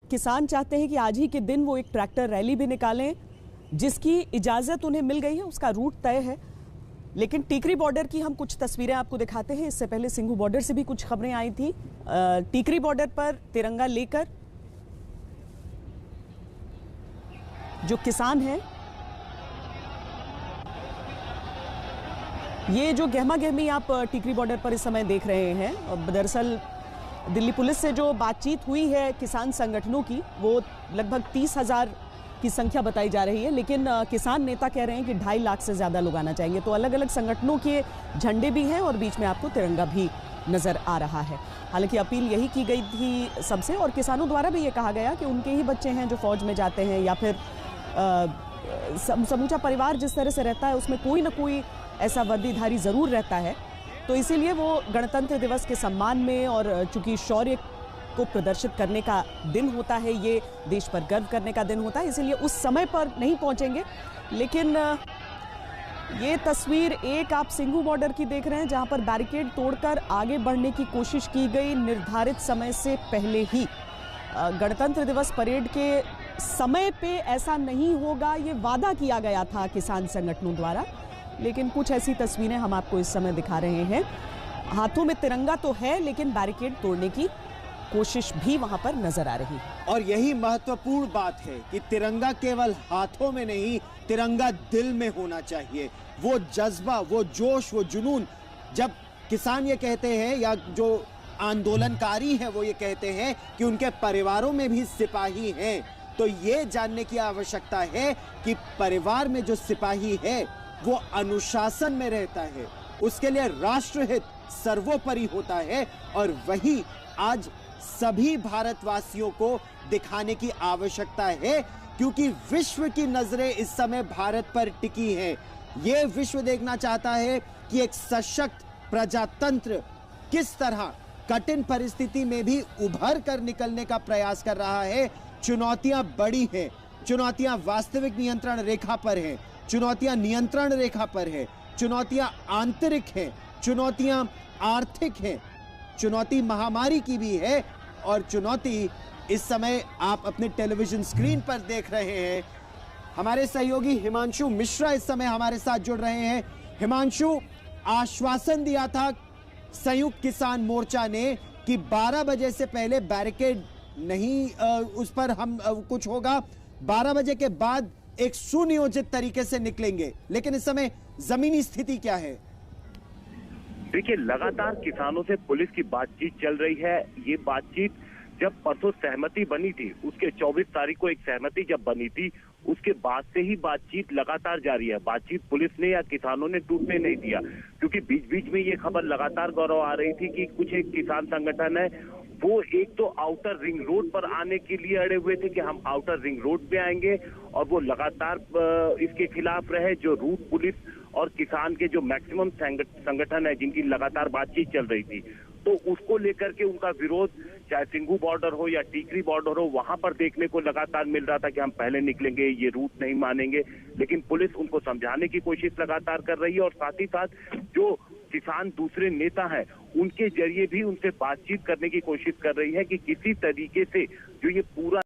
किसान चाहते हैं कि आज ही के दिन वो एक ट्रैक्टर रैली भी निकालें, जिसकी इजाजत उन्हें मिल गई है, उसका रूट तय है। लेकिन टीकरी बॉर्डर की हम कुछ तस्वीरें आपको दिखाते हैं। इससे पहले सिंघू बॉर्डर से भी कुछ खबरें आई थी। टीकरी बॉर्डर पर तिरंगा लेकर जो किसान हैं, ये जो गहमा गहमी आप टीकरी बॉर्डर पर इस समय देख रहे हैं, दरअसल दिल्ली पुलिस से जो बातचीत हुई है किसान संगठनों की, वो लगभग 30,000 की संख्या बताई जा रही है। लेकिन किसान नेता कह रहे हैं कि 2.5 लाख से ज़्यादा लोग आना चाहेंगे। तो अलग अलग संगठनों के झंडे भी हैं और बीच में आपको तिरंगा भी नज़र आ रहा है। हालांकि अपील यही की गई थी सबसे, और किसानों द्वारा भी ये कहा गया कि उनके ही बच्चे हैं जो फौज में जाते हैं, या फिर समूचा परिवार जिस तरह से रहता है उसमें कोई ना कोई ऐसा वर्दीधारी ज़रूर रहता है। तो इसीलिए वो गणतंत्र दिवस के सम्मान में, और चूंकि शौर्य को प्रदर्शित करने का दिन होता है, ये देश पर गर्व करने का दिन होता है, इसीलिए उस समय पर नहीं पहुंचेंगे। लेकिन ये तस्वीर एक आप सिंघू बॉर्डर की देख रहे हैं, जहां पर बैरिकेड तोड़कर आगे बढ़ने की कोशिश की गई निर्धारित समय से पहले ही। गणतंत्र दिवस परेड के समय पे ऐसा नहीं होगा, ये वादा किया गया था किसान संगठनों द्वारा। लेकिन कुछ ऐसी तस्वीरें हम आपको इस समय दिखा रहे हैं। हाथों में तिरंगा तो है, लेकिन बैरिकेड तोड़ने की कोशिश भी वहां पर नजर आ रही है। और यही महत्वपूर्ण बात है कि तिरंगा केवल हाथों में नहीं, तिरंगा दिल में होना चाहिए। वो जज्बा, वो जोश, वो जुनून। जब किसान ये कहते हैं, या जो आंदोलनकारी हैं वो ये कहते हैं कि उनके परिवारों में भी सिपाही हैं, तो ये जानने की आवश्यकता है कि परिवार में जो सिपाही है वो अनुशासन में रहता है, उसके लिए राष्ट्रहित सर्वोपरि होता है। और वही आज सभी भारतवासियों को दिखाने की आवश्यकता है, क्योंकि विश्व की नजरें इस समय भारत पर टिकी हैं। ये विश्व देखना चाहता है कि एक सशक्त प्रजातंत्र किस तरह कठिन परिस्थिति में भी उभर कर निकलने का प्रयास कर रहा है। चुनौतियां बड़ी हैं, चुनौतियां वास्तविक नियंत्रण रेखा पर हैं, चुनौतियां नियंत्रण रेखा पर है, चुनौतियां आंतरिक हैं, चुनौतियां आर्थिक हैं, चुनौती महामारी की भी है, और चुनौती इस समय आप अपने टेलीविजन स्क्रीन पर देख रहे हैं। हमारे सहयोगी हिमांशु मिश्रा इस समय हमारे साथ जुड़ रहे हैं। हिमांशु, आश्वासन दिया था संयुक्त किसान मोर्चा ने कि 12 बजे से पहले बैरिकेड नहीं, उस पर हम कुछ होगा, 12 बजे के बाद एक सुनियोजित तरीके से निकलेंगे। लेकिन इस समय जमीनी स्थिति क्या है? देखिए, लगातार किसानों से पुलिस की बातचीत चल रही है। ये बातचीत जब परसों सहमति बनी थी, उसके 24 तारीख को एक सहमति जब बनी थी, उसके बाद से ही बातचीत लगातार जारी है। बातचीत पुलिस ने या किसानों ने टूटने नहीं दिया, क्योंकि बीच बीच में ये खबर लगातार गौरव आ रही थी कि कुछ एक किसान संगठन है, वो एक तो आउटर रिंग रोड पर आने के लिए अड़े हुए थे कि हम आउटर रिंग रोड पे आएंगे, और वो लगातार इसके खिलाफ रहे। जो रूट पुलिस और किसान के जो मैक्सिमम संगठन है, जिनकी लगातार बातचीत चल रही थी, तो उसको लेकर के उनका विरोध, चाहे सिंघू बॉर्डर हो या टीकरी बॉर्डर हो, वहां पर देखने को लगातार मिल रहा था कि हम पहले निकलेंगे, ये रूट नहीं मानेंगे। लेकिन पुलिस उनको समझाने की कोशिश लगातार कर रही है, और साथ ही साथ जो किसान दूसरे नेता हैं, उनके जरिए भी उनसे बातचीत करने की कोशिश कर रही है कि किसी तरीके से जो ये पूरा